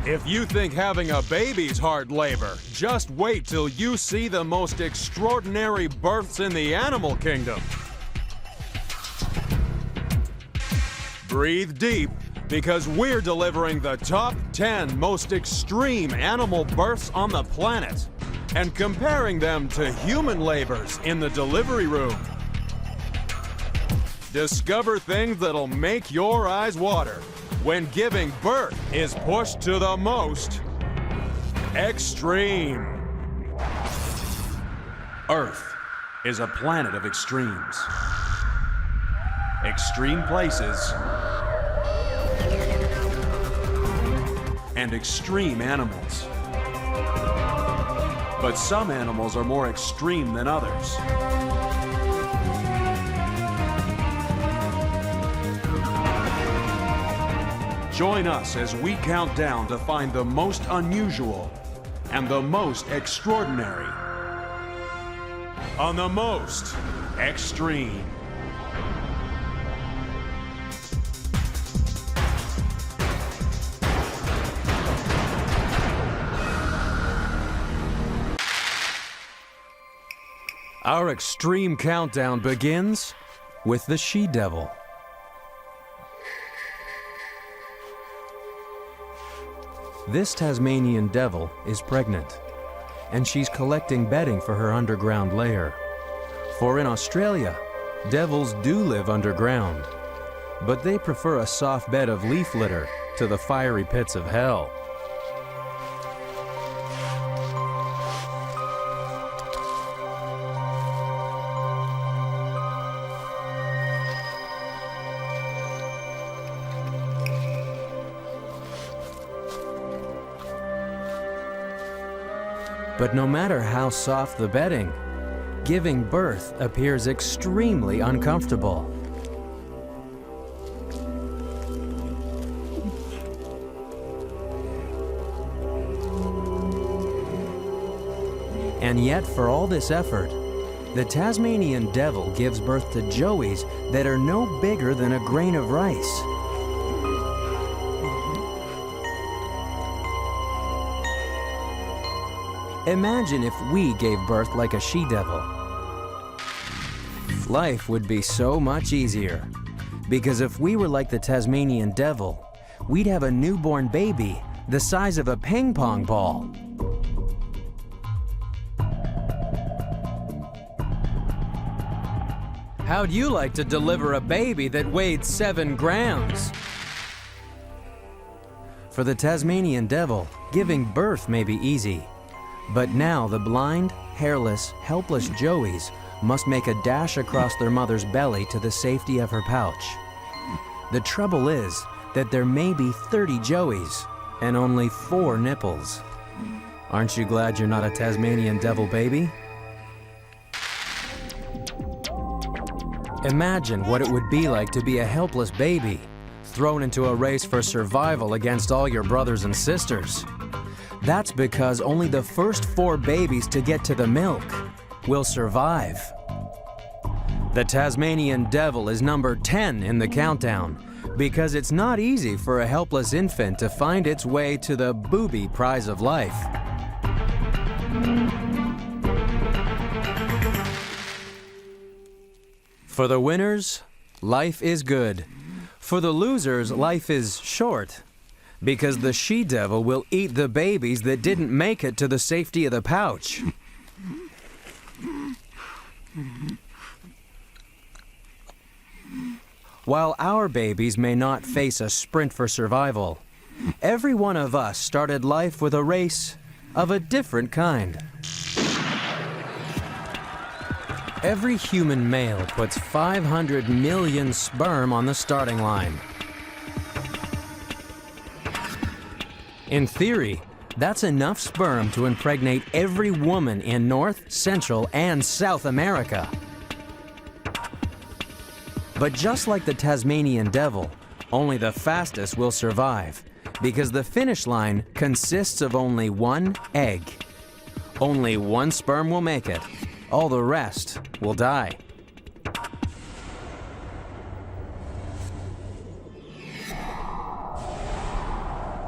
If you think having a baby's hard labor, just wait till you see the most extraordinary births in the animal kingdom. Breathe deep, because we're delivering the top 10 most extreme animal births on the planet and comparing them to human labors in the delivery room. Discover things that'll make your eyes water when giving birth is pushed to the most extreme. Earth is a planet of extremes. Extreme places and extreme animals. But some animals are more extreme than others. Join us as we count down to find the most unusual and the most extraordinary on the most extreme. Our extreme countdown begins with the she-devil. This Tasmanian devil is pregnant, and she's collecting bedding for her underground lair. For in Australia, devils do live underground, but they prefer a soft bed of leaf litter to the fiery pits of hell. But no matter how soft the bedding, giving birth appears extremely uncomfortable. And yet, for all this effort, the Tasmanian devil gives birth to joeys that are no bigger than a grain of rice. Imagine if we gave birth like a she-devil. Life would be so much easier, because if we were like the Tasmanian devil, we'd have a newborn baby the size of a ping pong ball. How'd you like to deliver a baby that weighed 7 grams? For the Tasmanian devil, giving birth may be easy. But now the blind, hairless, helpless joeys must make a dash across their mother's belly to the safety of her pouch. The trouble is that there may be 30 joeys and only 4 nipples. Aren't you glad you're not a Tasmanian devil baby? Imagine what it would be like to be a helpless baby, thrown into a race for survival against all your brothers and sisters. That's because only the first 4 babies to get to the milk will survive. The Tasmanian devil is number 10 in the countdown because it's not easy for a helpless infant to find its way to the booby prize of life. For the winners, life is good. For the losers, life is short. Because the she-devil will eat the babies that didn't make it to the safety of the pouch. While our babies may not face a sprint for survival, every one of us started life with a race of a different kind. Every human male puts 500 million sperm on the starting line. In theory, that's enough sperm to impregnate every woman in North, Central, and South America. But just like the Tasmanian devil, only the fastest will survive, because the finish line consists of only 1 egg. Only 1 sperm will make it. All the rest will die.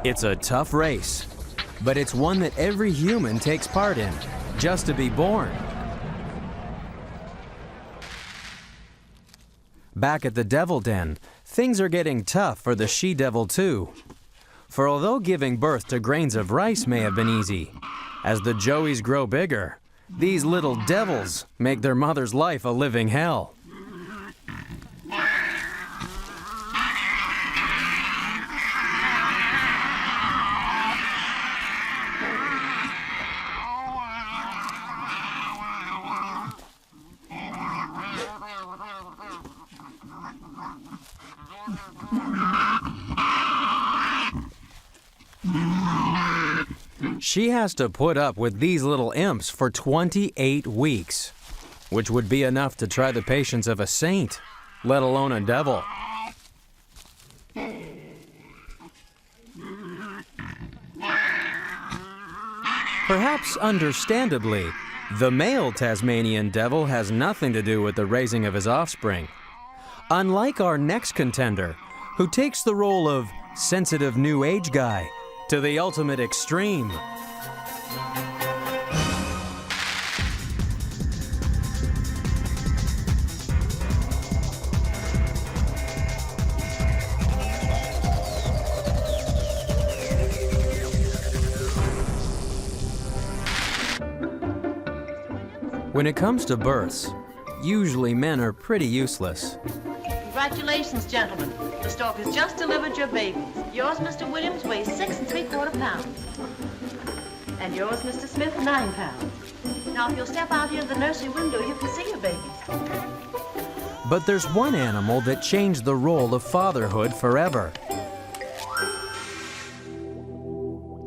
It's a tough race, but it's one that every human takes part in, just to be born. Back at the devil den, things are getting tough for the she-devil too. For although giving birth to grains of rice may have been easy, as the joeys grow bigger, these little devils make their mother's life a living hell. She has to put up with these little imps for 28 weeks, which would be enough to try the patience of a saint, let alone a devil. Perhaps understandably, the male Tasmanian devil has nothing to do with the raising of his offspring. Unlike our next contender, who takes the role of sensitive new age guy to the ultimate extreme. When it comes to births, usually men are pretty useless. Congratulations, gentlemen. The stork has just delivered your babies. Yours, Mr. Williams, weighs 6 3/4 pounds. And yours, Mr. Smith, 9 pounds. Now, if you'll step out here to the nursery window, you can see your babies. But there's one animal that changed the role of fatherhood forever.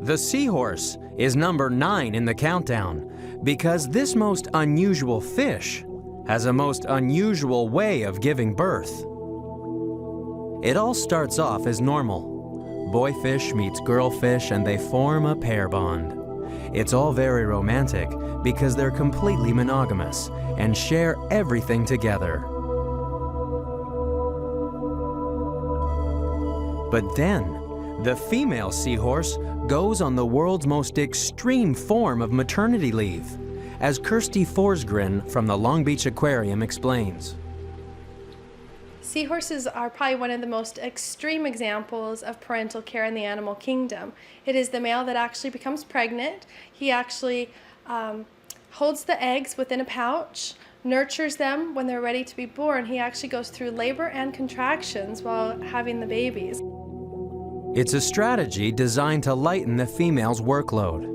The seahorse is number 9 in the countdown because this most unusual fish has a most unusual way of giving birth. It all starts off as normal. Boy fish meets girl fish and they form a pair bond. It's all very romantic because they're completely monogamous and share everything together. But then, the female seahorse goes on the world's most extreme form of maternity leave, as Kirsty Forsgren from the Long Beach Aquarium explains. Seahorses are probably one of the most extreme examples of parental care in the animal kingdom. It is the male that actually becomes pregnant. He actually holds the eggs within a pouch, nurtures them when they're ready to be born. He actually goes through labor and contractions while having the babies. It's a strategy designed to lighten the female's workload.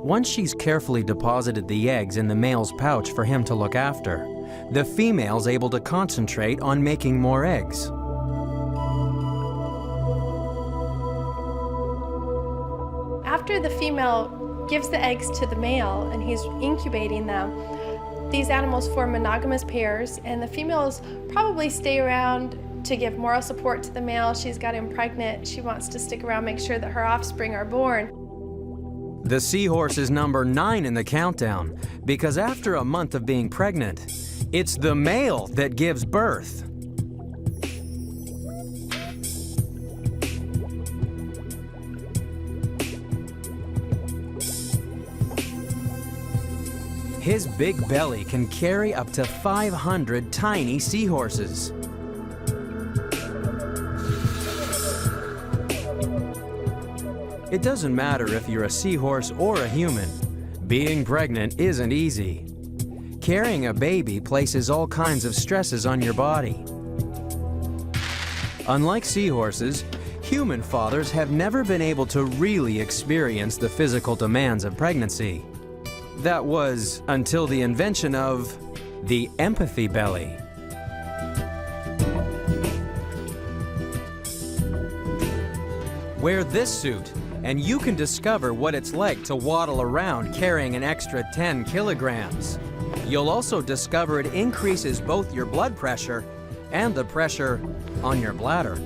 Once she's carefully deposited the eggs in the male's pouch for him to look after, the female's able to concentrate on making more eggs. After the female gives the eggs to the male and he's incubating them, these animals form monogamous pairs, and the females probably stay around to give moral support to the male. She's got him pregnant. She wants to stick around, make sure that her offspring are born. The seahorse is number 9 in the countdown because after a month of being pregnant, it's the male that gives birth. His big belly can carry up to 500 tiny seahorses. It doesn't matter if you're a seahorse or a human. Being pregnant isn't easy. Carrying a baby places all kinds of stresses on your body. Unlike seahorses, human fathers have never been able to really experience the physical demands of pregnancy. That was until the invention of the empathy belly. Wear this suit, and you can discover what it's like to waddle around carrying an extra 10 kilograms. You'll also discover it increases both your blood pressure and the pressure on your bladder.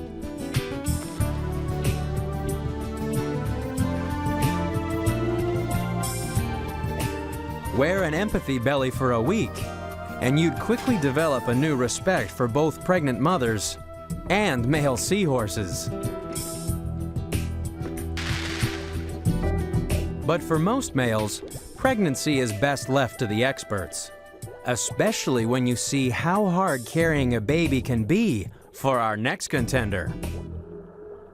Wear an empathy belly for a week, and you'd quickly develop a new respect for both pregnant mothers and male seahorses. But for most males, pregnancy is best left to the experts, especially when you see how hard carrying a baby can be for our next contender.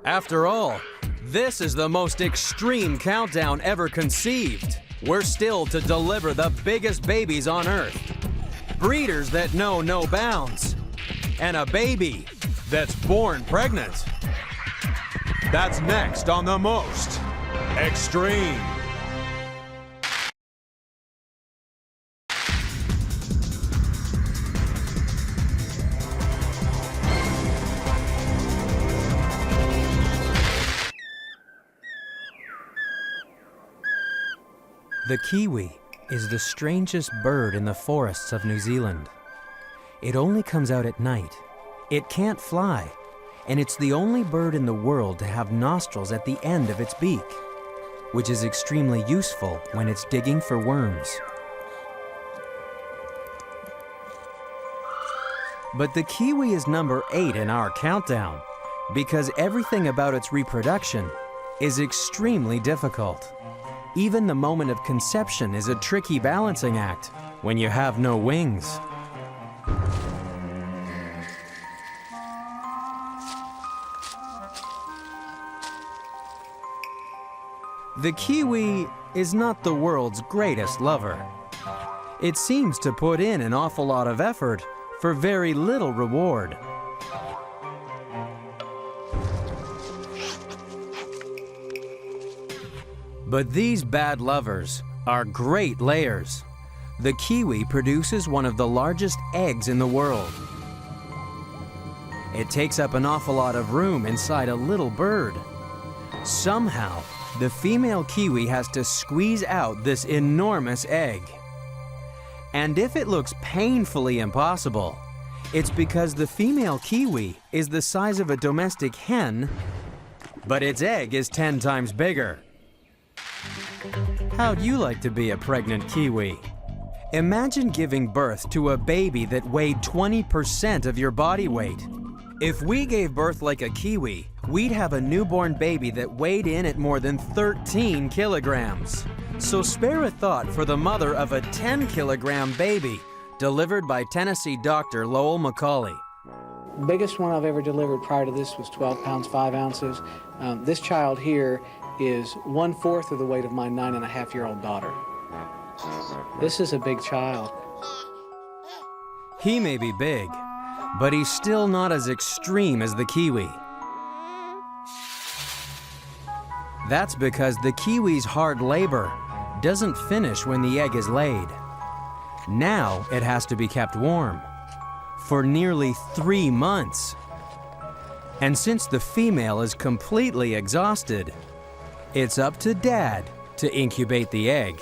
After all, this is the most extreme countdown ever conceived. We're still to deliver the biggest babies on Earth, breeders that know no bounds, and a baby that's born pregnant. That's next on the most extreme. The kiwi is the strangest bird in the forests of New Zealand. It only comes out at night. It can't fly, and it's the only bird in the world to have nostrils at the end of its beak, which is extremely useful when it's digging for worms. But the kiwi is number 8 in our countdown because everything about its reproduction is extremely difficult. Even the moment of conception is a tricky balancing act when you have no wings. The kiwi is not the world's greatest lover. It seems to put in an awful lot of effort for very little reward. But these bad lovers are great layers. The kiwi produces one of the largest eggs in the world. It takes up an awful lot of room inside a little bird. Somehow, the female kiwi has to squeeze out this enormous egg. And if it looks painfully impossible, it's because the female kiwi is the size of a domestic hen, but its egg is 10 times bigger. How'd you like to be a pregnant kiwi? Imagine giving birth to a baby that weighed 20% of your body weight. If we gave birth like a kiwi, we'd have a newborn baby that weighed in at more than 13 kilograms. So spare a thought for the mother of a 10-kilogram baby delivered by Tennessee doctor Lowell McCauley. Biggest one I've ever delivered prior to this was 12 pounds, 5 ounces. This child here is 1/4 of the weight of my 9.5-year-old daughter. This is a big child. He may be big, but he's still not as extreme as the kiwi. That's because the kiwi's hard labor doesn't finish when the egg is laid. Now it has to be kept warm for nearly 3 months. And since the female is completely exhausted, it's up to Dad to incubate the egg.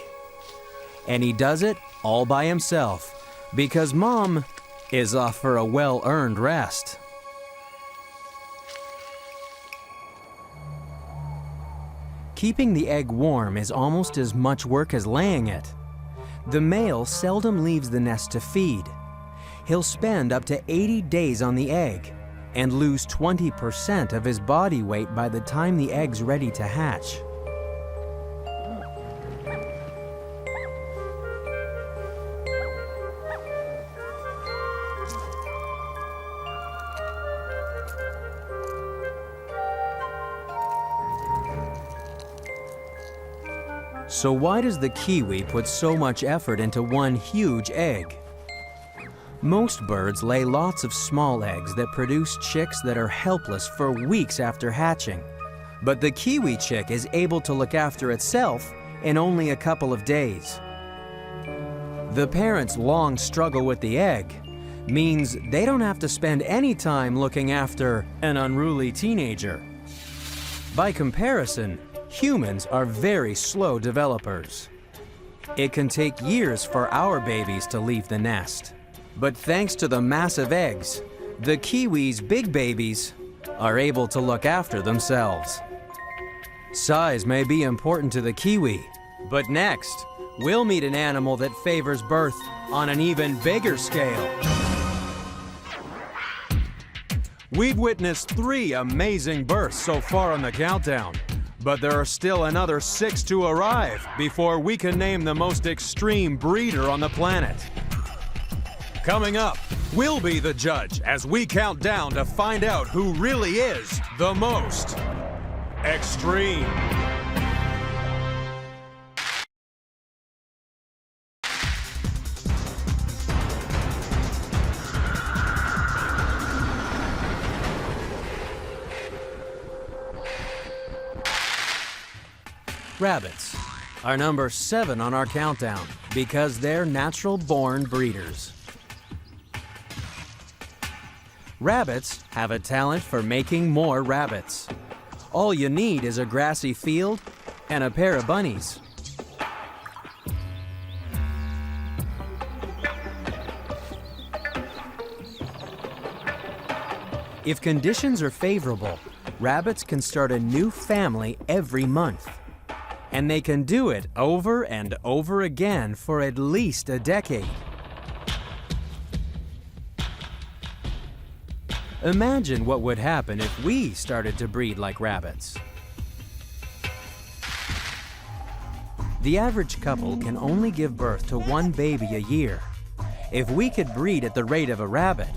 And he does it all by himself because Mom is off for a well-earned rest. Keeping the egg warm is almost as much work as laying it. The male seldom leaves the nest to feed. He'll spend up to 80 days on the egg and lose 20% of his body weight by the time the egg's ready to hatch. So why does the kiwi put so much effort into one huge egg? Most birds lay lots of small eggs that produce chicks that are helpless for weeks after hatching. But the kiwi chick is able to look after itself in only a couple of days. The parents' long struggle with the egg means they don't have to spend any time looking after an unruly teenager. By comparison, humans are very slow developers. It can take years for our babies to leave the nest. But thanks to the massive eggs, the kiwi's big babies are able to look after themselves. Size may be important to the kiwi, but next, we'll meet an animal that favors birth on an even bigger scale. We've witnessed 3 amazing births so far on the countdown, But there are still another 6 to arrive before we can name the most extreme breeder on the planet. Coming up, we'll be the judge as we count down to find out who really is the most extreme. Rabbits are number 7 on our countdown because they're natural-born breeders. Rabbits have a talent for making more rabbits. All you need is a grassy field and a pair of bunnies. If conditions are favorable, rabbits can start a new family every month. And they can do it over and over again for at least a decade. Imagine what would happen if we started to breed like rabbits. The average couple can only give birth to 1 baby a year. If we could breed at the rate of a rabbit,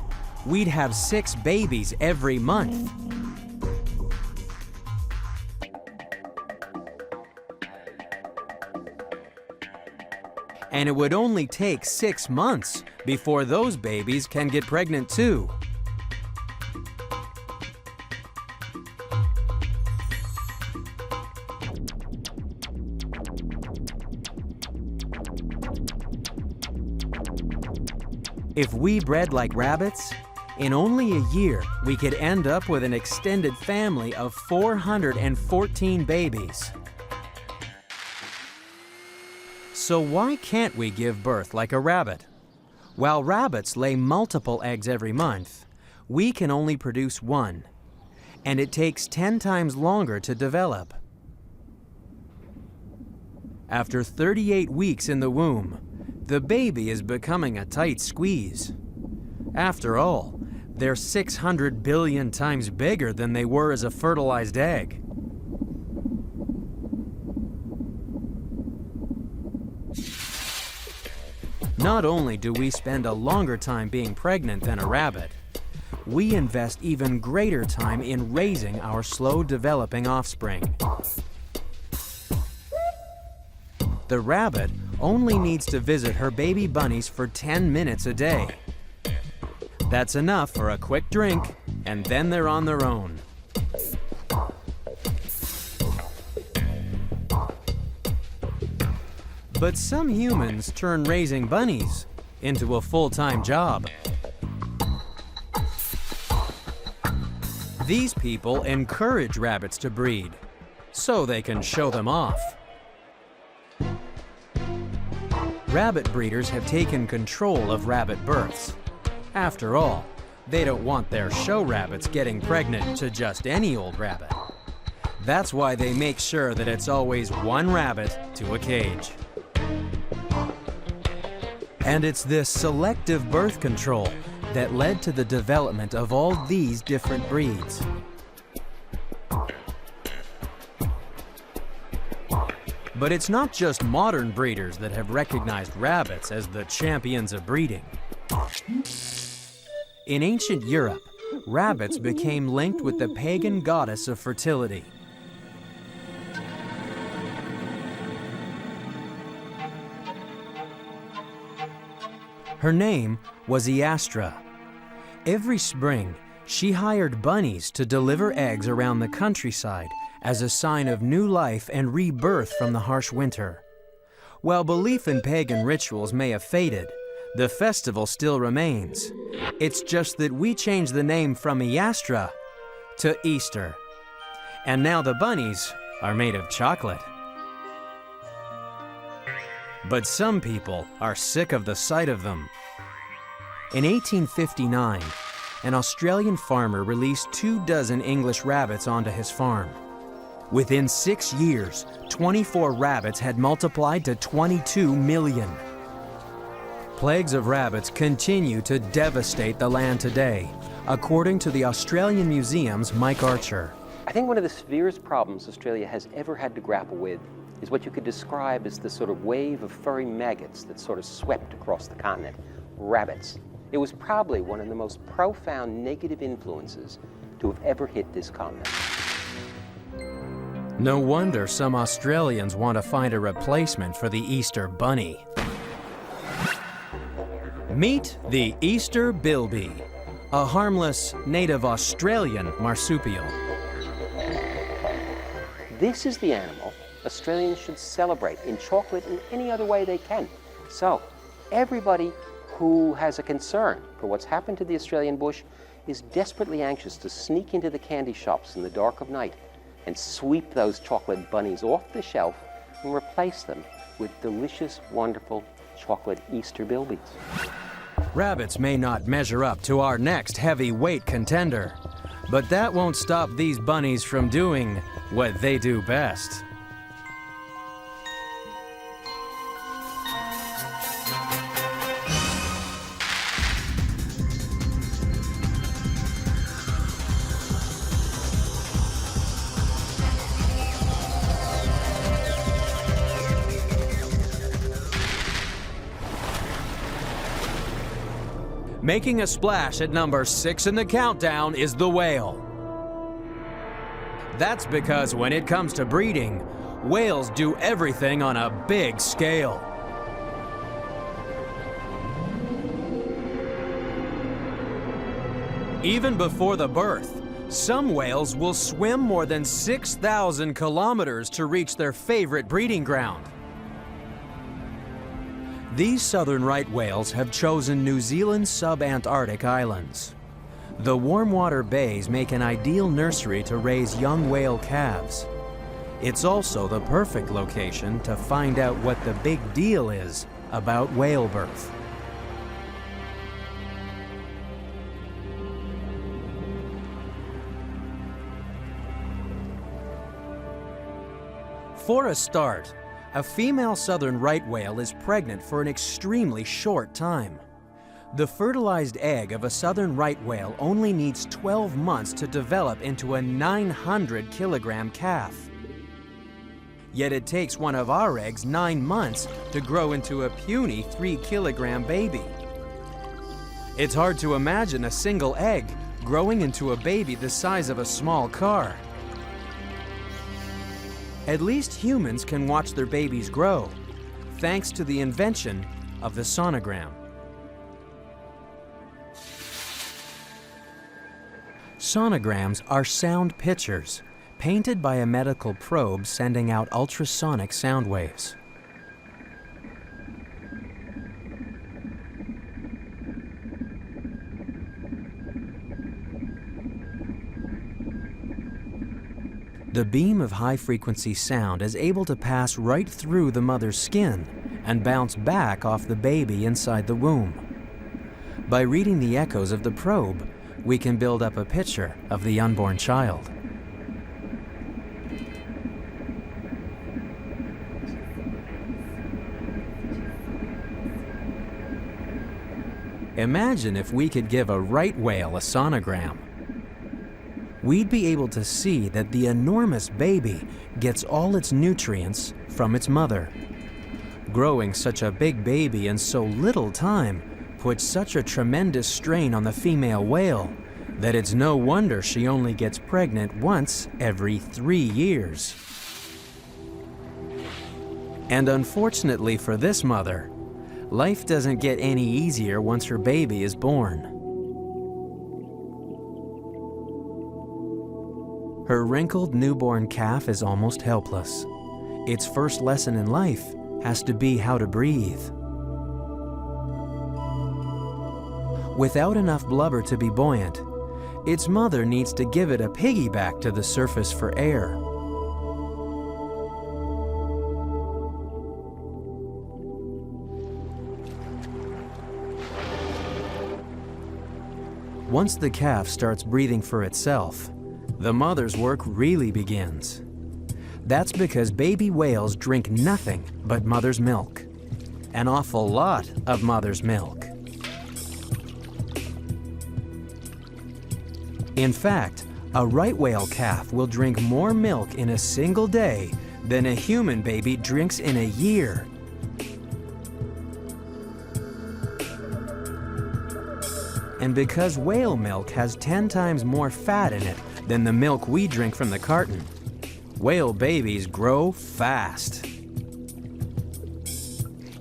we'd have 6 babies every month. And it would only take 6 months before those babies can get pregnant too. If we bred like rabbits, in only a year we could end up with an extended family of 414 babies. So why can't we give birth like a rabbit? While rabbits lay multiple eggs every month, we can only produce 1, and it takes 10 times longer to develop. After 38 weeks in the womb, the baby is becoming a tight squeeze. After all, they're 600 billion times bigger than they were as a fertilized egg. Not only do we spend a longer time being pregnant than a rabbit, we invest even greater time in raising our slow-developing offspring. The rabbit only needs to visit her baby bunnies for 10 minutes a day. That's enough for a quick drink, and then they're on their own. But some humans turn raising bunnies into a full-time job. These people encourage rabbits to breed, so they can show them off. Rabbit breeders have taken control of rabbit births. After all, they don't want their show rabbits getting pregnant to just any old rabbit. That's why they make sure that it's always 1 rabbit to a cage. And it's this selective birth control that led to the development of all these different breeds. But it's not just modern breeders that have recognized rabbits as the champions of breeding. In ancient Europe, rabbits became linked with the pagan goddess of fertility. Her name was Iastra. Every spring, she hired bunnies to deliver eggs around the countryside as a sign of new life and rebirth from the harsh winter. While belief in pagan rituals may have faded, the festival still remains. It's just that we changed the name from Iastra to Easter. And now the bunnies are made of chocolate. But some people are sick of the sight of them. In 1859, an Australian farmer released 24 English rabbits onto his farm. Within 6 years, 24 rabbits had multiplied to 22 million. Plagues of rabbits continue to devastate the land today, according to the Australian Museum's Mike Archer. I think one of the severest problems Australia has ever had to grapple with is what you could describe as the sort of wave of furry maggots that sort of swept across the continent, rabbits. It was probably one of the most profound negative influences to have ever hit this continent. No wonder some Australians want to find a replacement for the Easter bunny. Meet the Easter bilby, a harmless native Australian marsupial. This is the animal Australians should celebrate in chocolate in any other way they can. So, everybody who has a concern for what's happened to the Australian bush is desperately anxious to sneak into the candy shops in the dark of night and sweep those chocolate bunnies off the shelf and replace them with delicious, wonderful chocolate Easter bilbies. Rabbits may not measure up to our next heavyweight contender, but that won't stop these bunnies from doing what they do best. Making a splash at number 6 in the countdown is the whale. That's because when it comes to breeding, whales do everything on a big scale. Even before the birth, some whales will swim more than 6,000 kilometers to reach their favorite breeding ground. These southern right whales have chosen New Zealand's sub-Antarctic islands. The warm water bays make an ideal nursery to raise young whale calves. It's also the perfect location to find out what the big deal is about whale birth. For a start, a female southern right whale is pregnant for an extremely short time. The fertilized egg of a southern right whale only needs 12 months to develop into a 900-kilogram calf. Yet it takes one of our eggs 9 months to grow into a puny 3-kilogram baby. It's hard to imagine a single egg growing into a baby the size of a small car. At least humans can watch their babies grow, thanks to the invention of the sonogram. Sonograms are sound pictures, painted by a medical probe sending out ultrasonic sound waves. The beam of high-frequency sound is able to pass right through the mother's skin and bounce back off the baby inside the womb. By reading the echoes of the probe, we can build up a picture of the unborn child. Imagine if we could give a right whale a sonogram. We'd be able to see that the enormous baby gets all its nutrients from its mother. Growing such a big baby in so little time puts such a tremendous strain on the female whale that it's no wonder she only gets pregnant once every 3 years. And unfortunately for this mother, life doesn't get any easier once her baby is born. Her wrinkled newborn calf is almost helpless. Its first lesson in life has to be how to breathe. Without enough blubber to be buoyant, its mother needs to give it a piggyback to the surface for air. Once the calf starts breathing for itself, the mother's work really begins. That's because baby whales drink nothing but mother's milk. An awful lot of mother's milk. In fact, A right whale calf will drink more milk in a single day than a human baby drinks in a year. And because whale milk has 10 times more fat in it than the milk we drink from the carton, whale babies grow fast.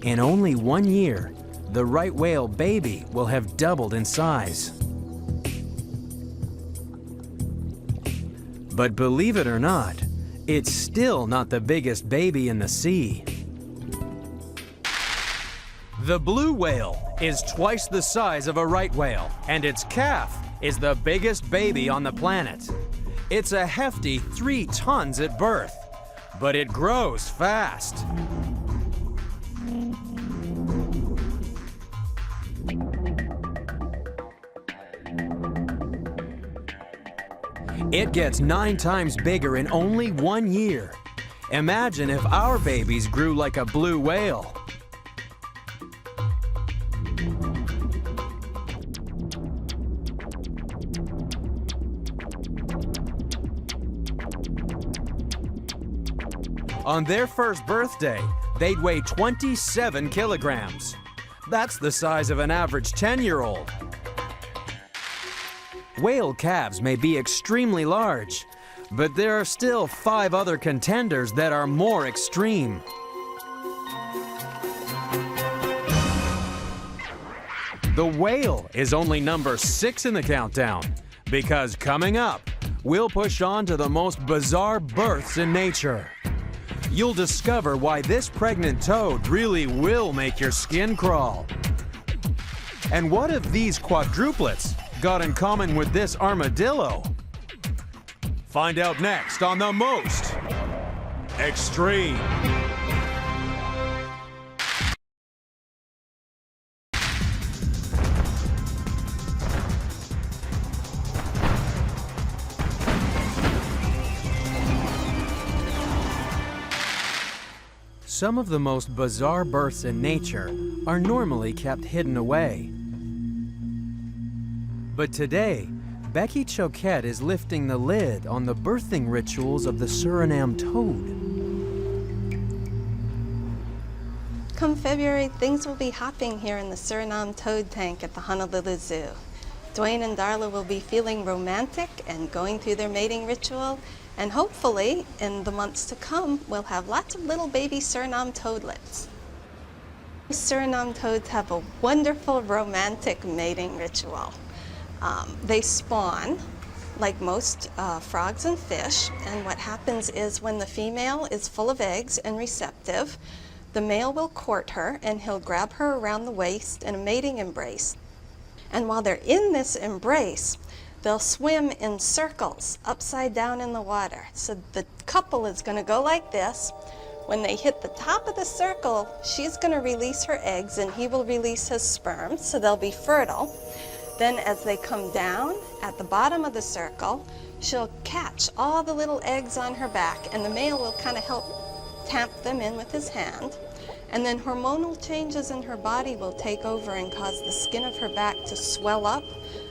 In only 1 year, the right whale baby will have doubled in size. But believe it or not, it's still not the biggest baby in the sea. The blue whale is twice the size of a right whale, and its calf is the biggest baby on the planet. It's a hefty 3 tons at birth, but it grows fast. It gets 9 times bigger in only 1 year. Imagine if our babies grew like a blue whale. On their first birthday, they'd weigh 27 kilograms. That's the size of an average 10-year-old. Whale calves may be extremely large, but there are still 5 other contenders that are more extreme. The whale is only number 6 in the countdown, because coming up, we'll push on to the most bizarre births in nature. You'll discover why this pregnant toad really will make your skin crawl. And what have these quadruplets got in common with this armadillo? Find out next on The Most Extreme. Some of the most bizarre births in nature are normally kept hidden away. But today, Becky Choquette is lifting the lid on the birthing rituals of the Suriname toad. Come February, things will be hopping here in the Suriname toad tank at the Honolulu Zoo. Dwayne and Darla will be feeling romantic and going through their mating ritual, and hopefully, in the months to come, we'll have lots of little baby Suriname toadlets. Suriname toads have a wonderful romantic mating ritual. They spawn like most frogs and fish, and what happens is when the female is full of eggs and receptive, the male will court her and he'll grab her around the waist in a mating embrace. And while they're in this embrace, they'll swim in circles upside down in the water. So the couple is going to go like this. When they hit the top of the circle, she's going to release her eggs and he will release his sperm, so they'll be fertile. Then as they come down at the bottom of the circle, she'll catch all the little eggs on her back, and the male will kind of help tamp them in with his hand. And then hormonal changes in her body will take over and cause the skin of her back to swell up,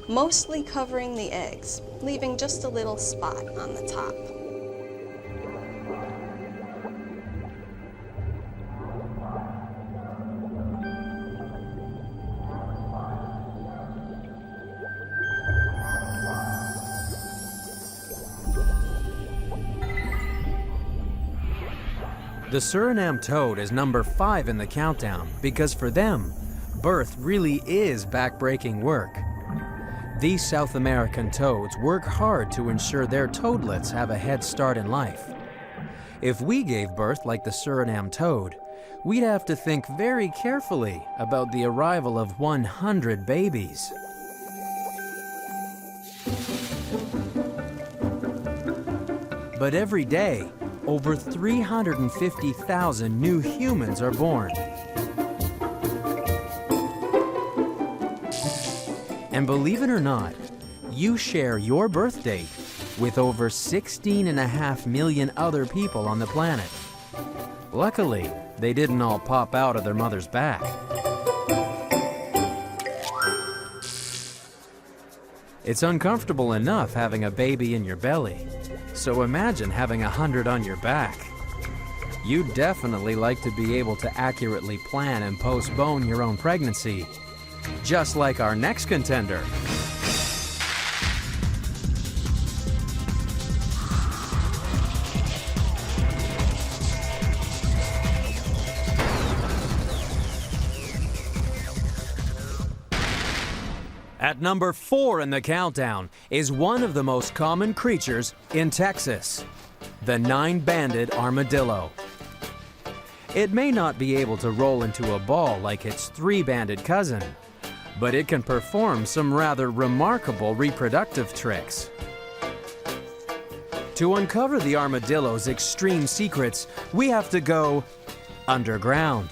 mostly covering the eggs, leaving just a little spot on the top. The Suriname toad is number 5 in the countdown because for them, birth really is backbreaking work. These South American toads work hard to ensure their toadlets have a head start in life. If we gave birth like the Suriname toad, we'd have to think very carefully about the arrival of 100 babies. But every day, over 350,000 new humans are born. And believe it or not, you share your birth date with over 16.5 million other people on the planet. Luckily, they didn't all pop out of their mother's back. It's uncomfortable enough having a baby in your belly, so imagine having 100 on your back. You'd definitely like to be able to accurately plan and postpone your own pregnancy, just like our next contender. At number 4 in the countdown is one of the most common creatures in Texas, the 9-banded armadillo. It may not be able to roll into a ball like its 3-banded cousin, but it can perform some rather remarkable reproductive tricks. To uncover the armadillo's extreme secrets, we have to go underground.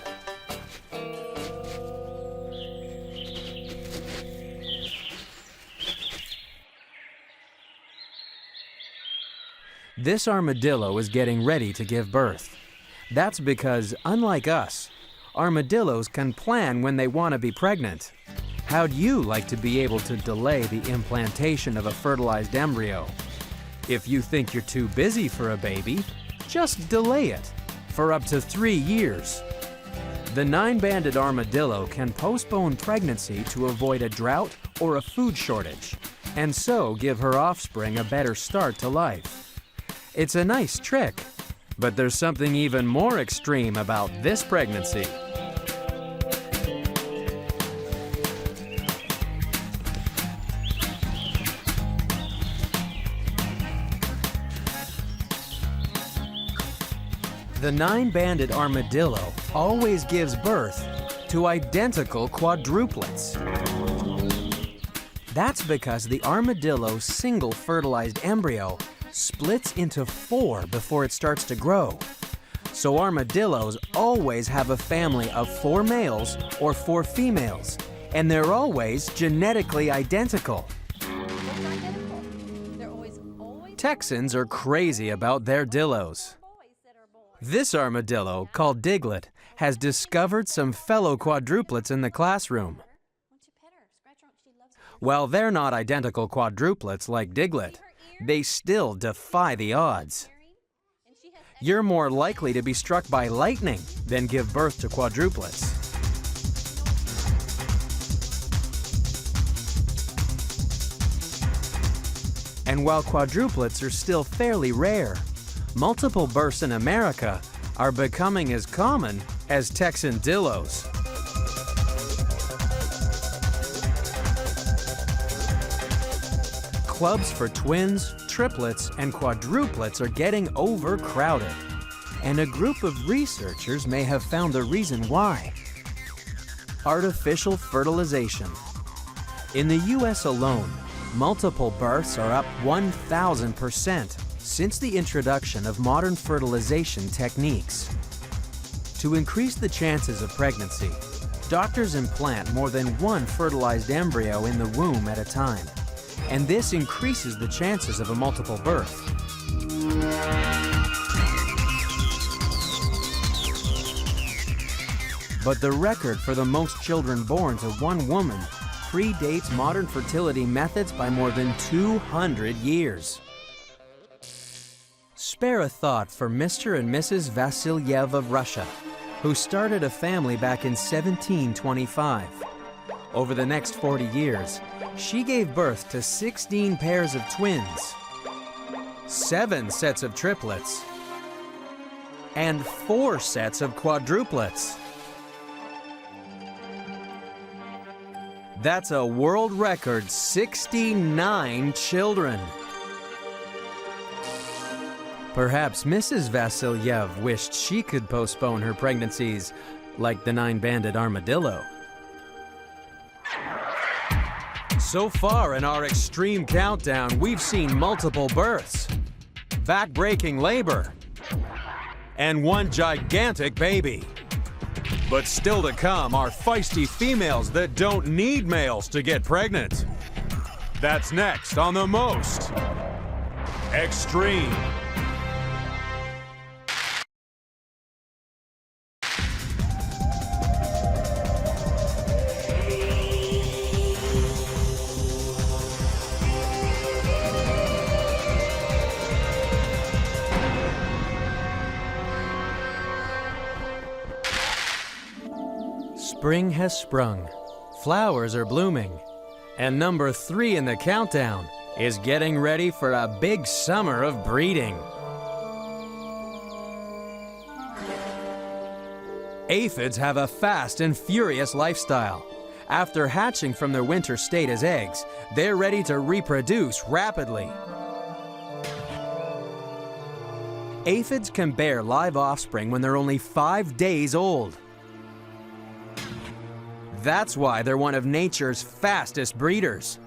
This armadillo is getting ready to give birth. That's because, unlike us, armadillos can plan when they want to be pregnant. How'd you like to be able to delay the implantation of a fertilized embryo? If you think you're too busy for a baby, just delay it for up to 3 years. The 9-banded armadillo can postpone pregnancy to avoid a drought or a food shortage, and so give her offspring a better start to life. It's a nice trick, but there's something even more extreme about this pregnancy. The 9-banded armadillo always gives birth to identical quadruplets. That's because the armadillo's single fertilized embryo splits into 4 before it starts to grow. So armadillos always have a family of 4 males or 4 females, and they're always genetically identical. Texans are crazy about their dillos. This armadillo, called Diglet, has discovered some fellow quadruplets in the classroom. While they're not identical quadruplets like Diglet, they still defy the odds. You're more likely to be struck by lightning than give birth to quadruplets. And while quadruplets are still fairly rare, multiple births in America are becoming as common as Texan dillos. Clubs for twins, triplets, and quadruplets are getting overcrowded, and a group of researchers may have found the reason why. Artificial fertilization. In the US alone, multiple births are up 1,000% since the introduction of modern fertilization techniques. To increase the chances of pregnancy, doctors implant more than 1 fertilized embryo in the womb at a time, and this increases the chances of a multiple birth. But the record for the most children born to one woman predates modern fertility methods by more than 200 years. Spare a thought for Mr. and Mrs. Vasilyev of Russia, who started a family back in 1725. Over the next 40 years, she gave birth to 16 pairs of twins, 7 sets of triplets, and 4 sets of quadruplets. That's a world record 69 children. Perhaps Mrs. Vasilyev wished she could postpone her pregnancies like the 9-banded armadillo. So far in our extreme countdown, we've seen multiple births, back-breaking labor, and 1 gigantic baby. But still to come are feisty females that don't need males to get pregnant. That's next on the most extreme. Spring has sprung, flowers are blooming, and number 3 in the countdown is getting ready for a big summer of breeding. Aphids have a fast and furious lifestyle. After hatching from their winter state as eggs, they're ready to reproduce rapidly. Aphids can bear live offspring when they're only 5 days old. That's why they're one of nature's fastest breeders.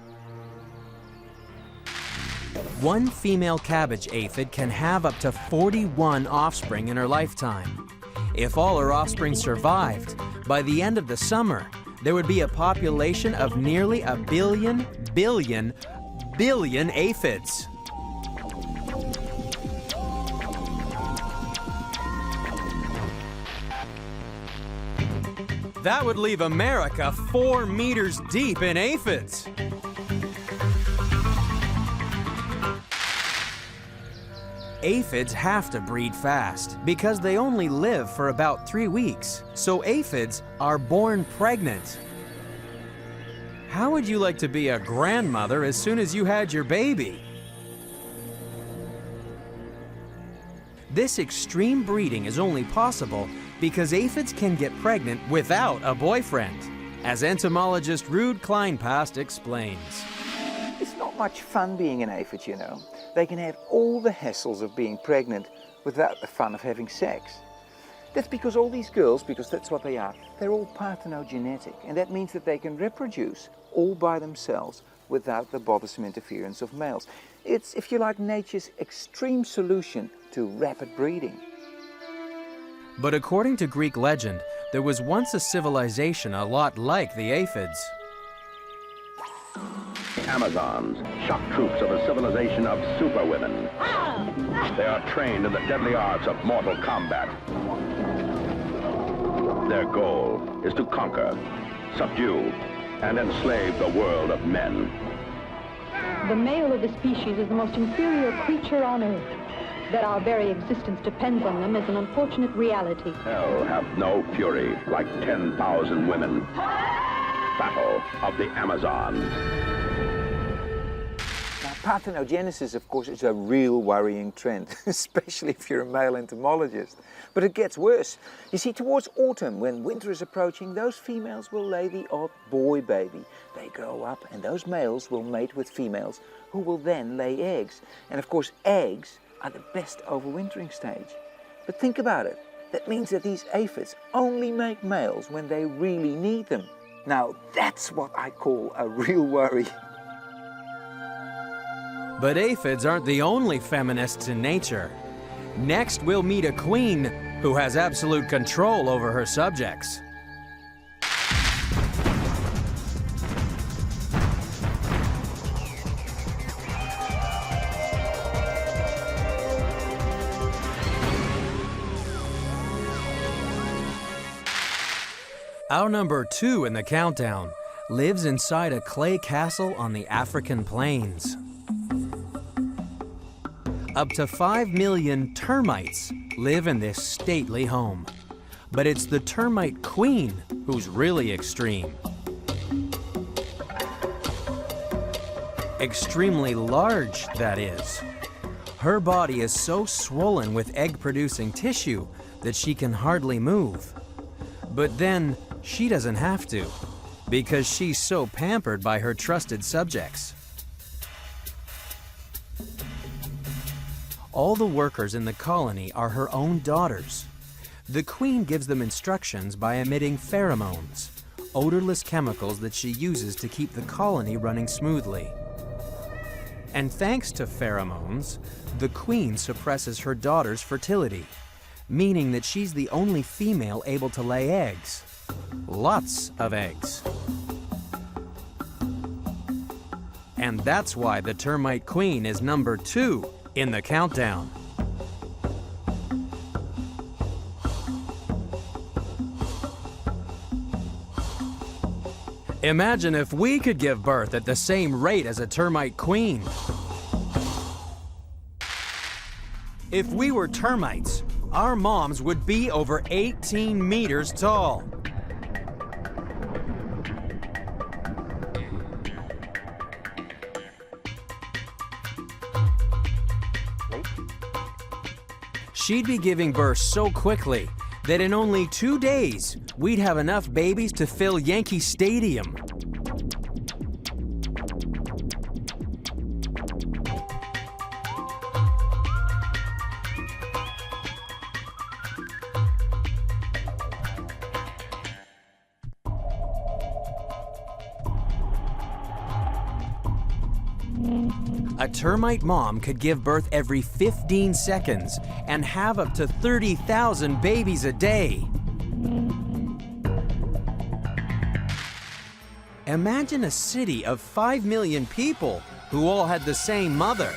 One female cabbage aphid can have up to 41 offspring in her lifetime. If all her offspring survived, by the end of the summer, there would be a population of nearly a billion aphids. That would leave America 4 meters deep in aphids. Aphids have to breed fast because they only live for about 3 weeks. So aphids are born pregnant. How would you like to be a grandmother as soon as you had your baby? This extreme breeding is only possible because aphids can get pregnant without a boyfriend, as entomologist Ruud Kleinpast explains. It's not much fun being an aphid, you know. They can have all the hassles of being pregnant without the fun of having sex. That's because all these girls, because that's what they are, they're all parthenogenetic, and that means that they can reproduce all by themselves without the bothersome interference of males. It's, if you like, nature's extreme solution to rapid breeding. But according to Greek legend, there was once a civilization a lot like the aphids. Amazons, shock troops of a civilization of superwomen. They are trained in the deadly arts of mortal combat. Their goal is to conquer, subdue, and enslave the world of men. The male of the species is the most inferior creature on earth. That our very existence depends on them is an unfortunate reality. Hell hath no fury like 10,000 women. Battle of the Amazons. Now, parthenogenesis, of course, is a real worrying trend, especially if you're a male entomologist. But it gets worse. You see, towards autumn, when winter is approaching, those females will lay the odd boy baby. They grow up, and those males will mate with females, who will then lay eggs. And of course, eggs are the best overwintering stage. But think about it. That means that these aphids only make males when they really need them. Now, that's what I call a real worry. But aphids aren't the only feminists in nature. Next, we'll meet a queen who has absolute control over her subjects. Our number 2 in the countdown lives inside a clay castle on the African plains. Up to 5 million termites live in this stately home. But it's the termite queen who's really extreme. Extremely large, that is. Her body is so swollen with egg-producing tissue that she can hardly move. But then, she doesn't have to, because she's so pampered by her trusted subjects. All the workers in the colony are her own daughters. The queen gives them instructions by emitting pheromones, odorless chemicals that she uses to keep the colony running smoothly. And thanks to pheromones, the queen suppresses her daughter's fertility, meaning that she's the only female able to lay eggs. Lots of eggs. And that's why the termite queen is number 2 in the countdown. Imagine if we could give birth at the same rate as a termite queen. If we were termites, our moms would be over 18 meters tall. She'd be giving birth so quickly that in only 2 days, we'd have enough babies to fill Yankee Stadium. A termite mom could give birth every 15 seconds and have up to 30,000 babies a day. Imagine a city of 5 million people who all had the same mother.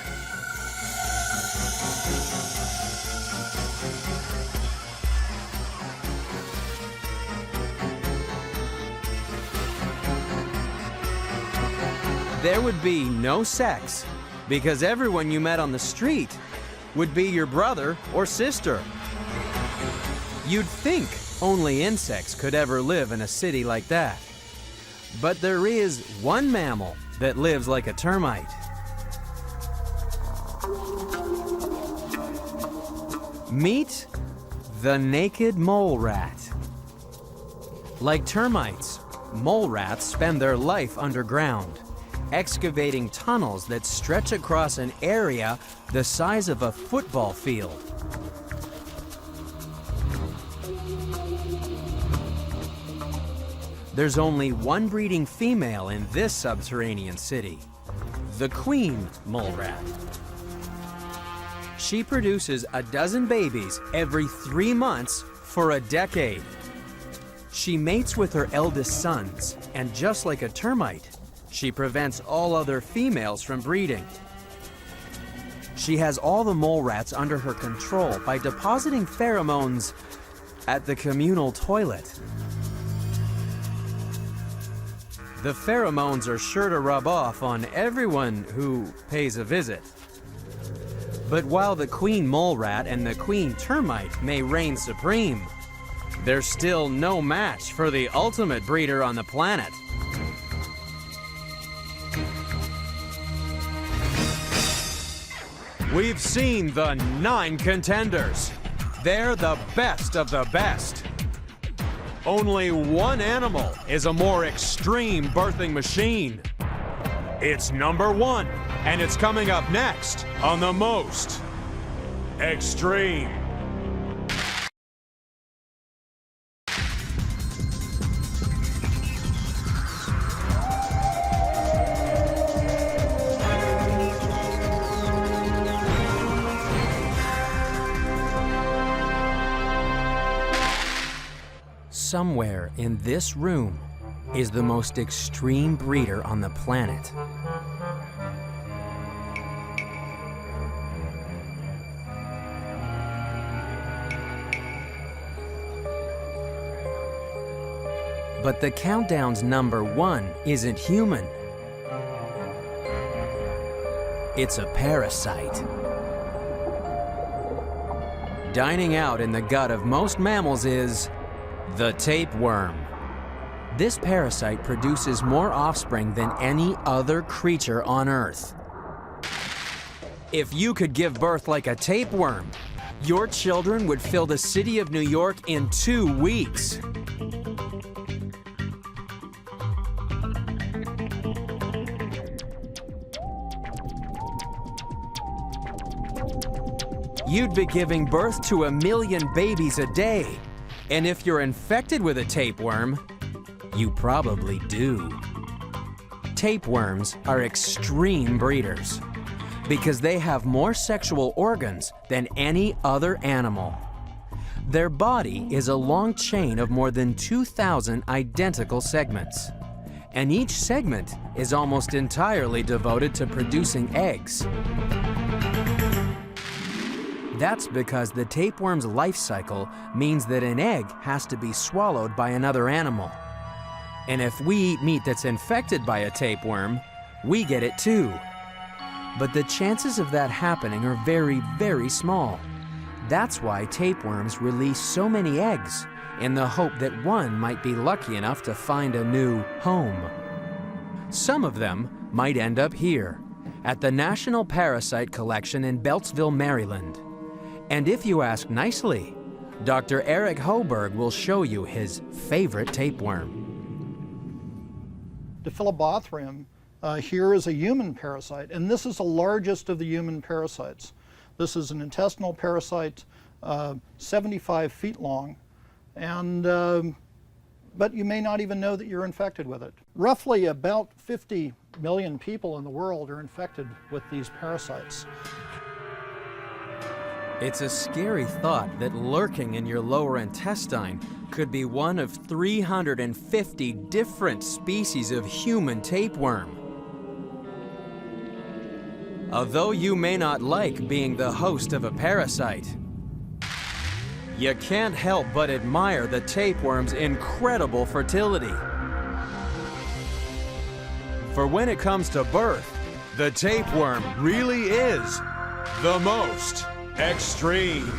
There would be no sex, because everyone you met on the street would be your brother or sister. You'd think only insects could ever live in a city like that. But there is one mammal that lives like a termite. Meet the naked mole rat. Like termites, mole rats spend their life underground, excavating tunnels that stretch across an area the size of a football field. There's only one breeding female in this subterranean city, the queen mole rat. She produces a dozen babies every 3 months for a decade. She mates with her eldest sons, and just like a termite, she prevents all other females from breeding. She has all the mole rats under her control by depositing pheromones at the communal toilet. The pheromones are sure to rub off on everyone who pays a visit. But while the queen mole rat and the queen termite may reign supreme, there's still no match for the ultimate breeder on the planet. We've seen the 9 contenders. They're the best of the best. Only one animal is a more extreme birthing machine. It's number 1, and it's coming up next on the most extreme. Somewhere in this room is the most extreme breeder on the planet. But the countdown's number 1 isn't human. It's a parasite. Dining out in the gut of most mammals is the tapeworm. This parasite produces more offspring than any other creature on Earth. If you could give birth like a tapeworm, your children would fill the city of New York in 2 weeks. You'd be giving birth to 1 million babies a day. And if you're infected with a tapeworm, you probably do. Tapeworms are extreme breeders because they have more sexual organs than any other animal. Their body is a long chain of more than 2,000 identical segments, and each segment is almost entirely devoted to producing eggs. That's because the tapeworm's life cycle means that an egg has to be swallowed by another animal. And if we eat meat that's infected by a tapeworm, we get it too. But the chances of that happening are very, very small. That's why tapeworms release so many eggs, in the hope that one might be lucky enough to find a new home. Some of them might end up here, at the National Parasite Collection in Beltsville, Maryland. And if you ask nicely, Dr. Eric Hoberg will show you his favorite tapeworm. Diphyllobothrium here is a human parasite, and this is the largest of the human parasites. This is an intestinal parasite, 75 feet long, and but you may not even know that you're infected with it. Roughly about 50 million people in the world are infected with these parasites. It's a scary thought that lurking in your lower intestine could be one of 350 different species of human tapeworm. Although you may not like being the host of a parasite, you can't help but admire the tapeworm's incredible fertility. For when it comes to birth, the tapeworm really is the most extreme.